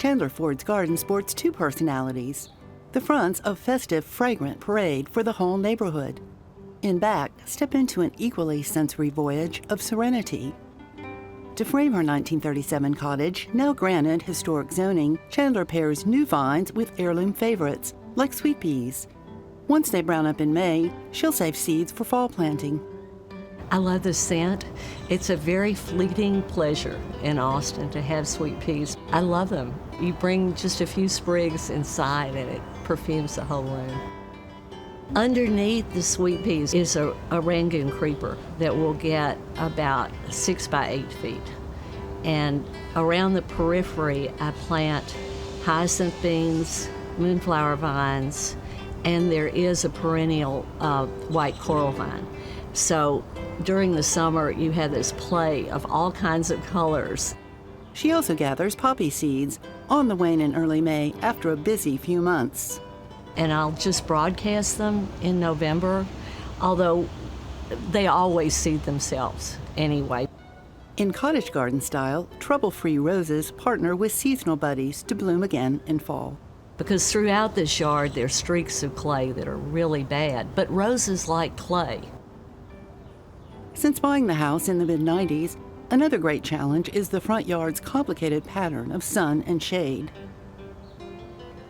Chandler Ford's garden sports two personalities. The front's a festive, fragrant parade for the whole neighborhood. In back, step into an equally sensory voyage of serenity. To frame her 1937 cottage, now granted historic zoning, Chandler pairs new vines with heirloom favorites, like sweet peas. Once they brown up in May, she'll save seeds for fall planting. I love the scent. It's a very fleeting pleasure in Austin to have sweet peas. I love them. You bring just a few sprigs inside and it perfumes the whole room. Underneath the sweet peas is a Rangoon creeper that will get about 6 by 8 feet. And around the periphery, I plant hyacinth beans, moonflower vines, and there is a perennial white coral vine. So during the summer, you have this play of all kinds of colors. She also gathers poppy seeds on the wane in early May after a busy few months. And I'll just broadcast them in November, although they always seed themselves anyway. In cottage garden style, trouble-free roses partner with seasonal buddies to bloom again in fall. Because throughout this yard, there's streaks of clay that are really bad, but roses like clay. Since buying the house in the mid-90s, another great challenge is the front yard's complicated pattern of sun and shade.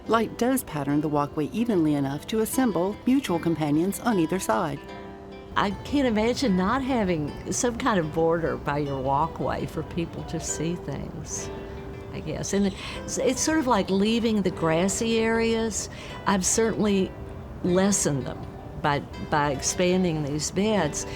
Light does pattern the walkway evenly enough to assemble mutual companions on either side. I can't imagine not having some kind of border by your walkway for people to see things, I guess. And it's sort of like leaving the grassy areas. I've certainly lessened them by expanding these beds,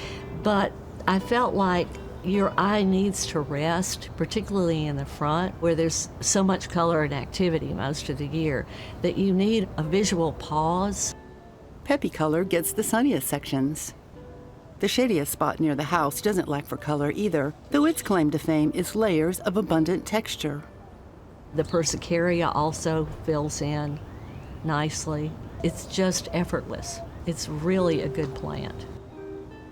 but I felt like your eye needs to rest, particularly in the front, where there's so much color and activity most of the year, that you need a visual pause. Peppy color gets the sunniest sections. The shadiest spot near the house doesn't lack for color either, though its claim to fame is layers of abundant texture. The persicaria also fills in nicely. It's just effortless. It's really a good plant.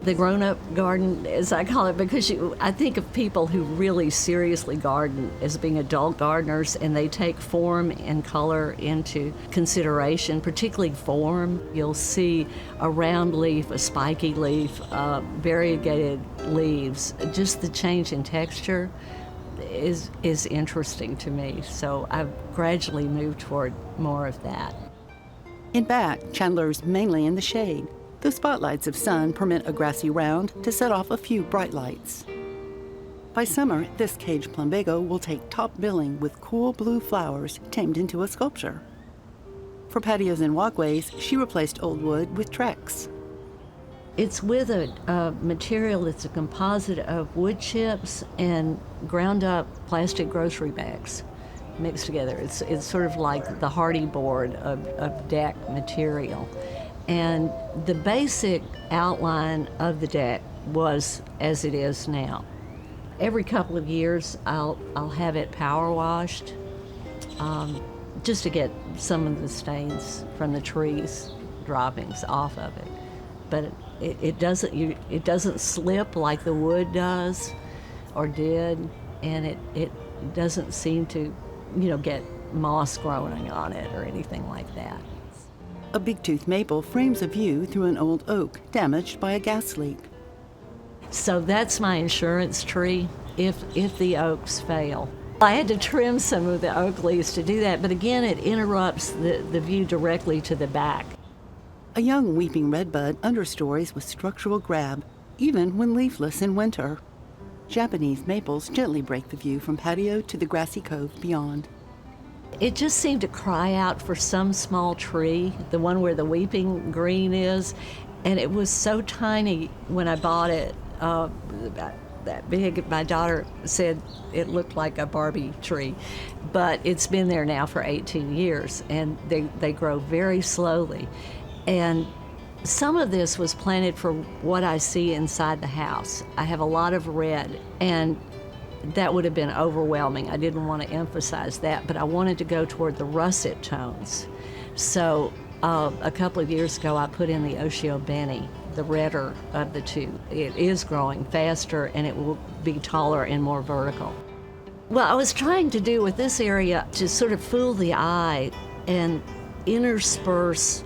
The grown-up garden, as I call it, because I think of people who really seriously garden as being adult gardeners, and they take form and color into consideration, particularly form. You'll see a round leaf, a spiky leaf, variegated leaves. Just the change in texture is interesting to me, so I've gradually moved toward more of that. In back, Chandler's mainly in the shade. The spotlights of sun permit a grassy round to set off a few bright lights. By summer, this caged plumbago will take top billing with cool blue flowers tamed into a sculpture. For patios and walkways, she replaced old wood with Trex. It's with a material that's a composite of wood chips and ground up plastic grocery bags mixed together. It's sort of like the hardy board of deck material. And the basic outline of the deck was as it is now. Every couple of years, I'll have it power washed, just to get some of the stains from the trees droppings off of it. But it doesn't slip like the wood does or did, and it doesn't seem to, get moss growing on it or anything like that. A big-tooth maple frames a view through an old oak damaged by a gas leak. So that's my insurance tree if the oaks fail. I had to trim some of the oak leaves to do that, but again, it interrupts the view directly to the back. A young weeping redbud understories with structural grab, even when leafless in winter. Japanese maples gently break the view from patio to the grassy cove beyond. It just seemed to cry out for some small tree, the one where the weeping green is, and it was so tiny when I bought it, that big. My daughter said it looked like a Barbie tree, but it's been there now for 18 years, and they grow very slowly. And some of this was planted for what I see inside the house. I have a lot of red, and that would have been overwhelming. I didn't want to emphasize that, but I wanted to go toward the russet tones. So a couple of years ago, I put in the Oshio Benny, the redder of the two. It is growing faster, and it will be taller and more vertical. Well, I was trying to do with this area to sort of fool the eye and intersperse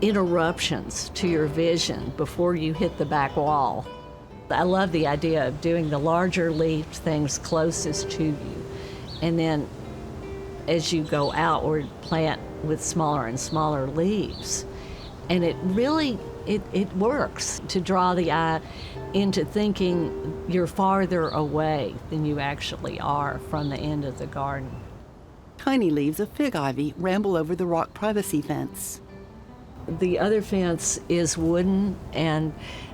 interruptions to your vision before you hit the back wall. I love the idea of doing the larger leafed things closest to you, and then as you go outward, plant with smaller and smaller leaves. And it really, it works to draw the eye into thinking you're farther away than you actually are from the end of the garden. Tiny leaves of fig ivy ramble over the rock privacy fence. The other fence is wooden, and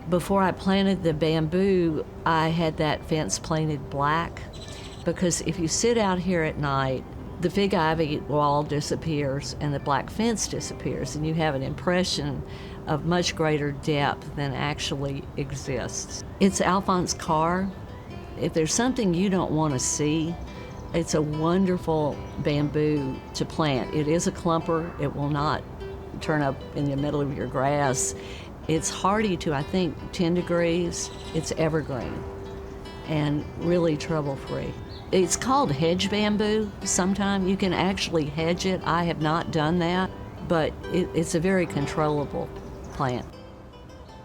before I planted the bamboo, I had that fence painted black, because if you sit out here at night, the fig ivy wall disappears and the black fence disappears, and you have an impression of much greater depth than actually exists. It's Alfonse Karr. If there's something you don't want to see, it's a wonderful bamboo to plant. It is a clumper. It will not turn up in the middle of your grass. It's hardy to, I think, 10 degrees. It's evergreen and really trouble-free. It's called hedge bamboo. Sometimes you can actually hedge it. I have not done that, but it's a very controllable plant.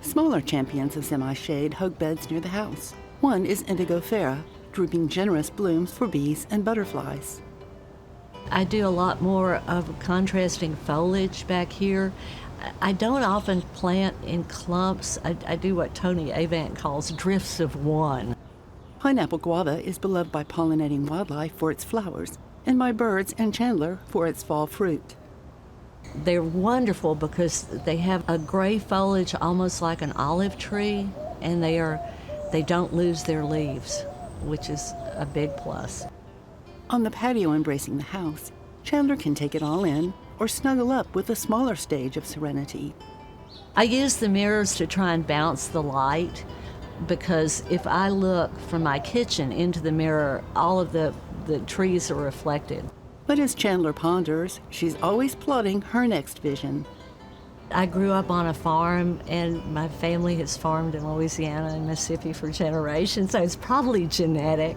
Smaller champions of semi-shade hug beds near the house. One is Indigo Fera, drooping generous blooms for bees and butterflies. I do a lot more of contrasting foliage back here. I don't often plant in clumps. I do what Tony Avant calls drifts of one. Pineapple guava is beloved by pollinating wildlife for its flowers, and by birds and Chandler for its fall fruit. They're wonderful because they have a gray foliage almost like an olive tree, and they don't lose their leaves, which is a big plus. On the patio embracing the house, Chandler can take it all in or snuggle up with a smaller stage of serenity. I use the mirrors to try and bounce the light, because if I look from my kitchen into the mirror, all of the trees are reflected. But as Chandler ponders, she's always plotting her next vision. I grew up on a farm, and my family has farmed in Louisiana and Mississippi for generations, so it's probably genetic,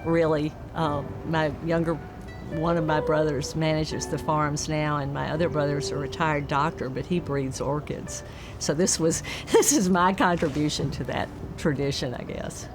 really. One of my brothers manages the farms now, and my other brother's a retired doctor, but he breeds orchids. So this is my contribution to that tradition, I guess.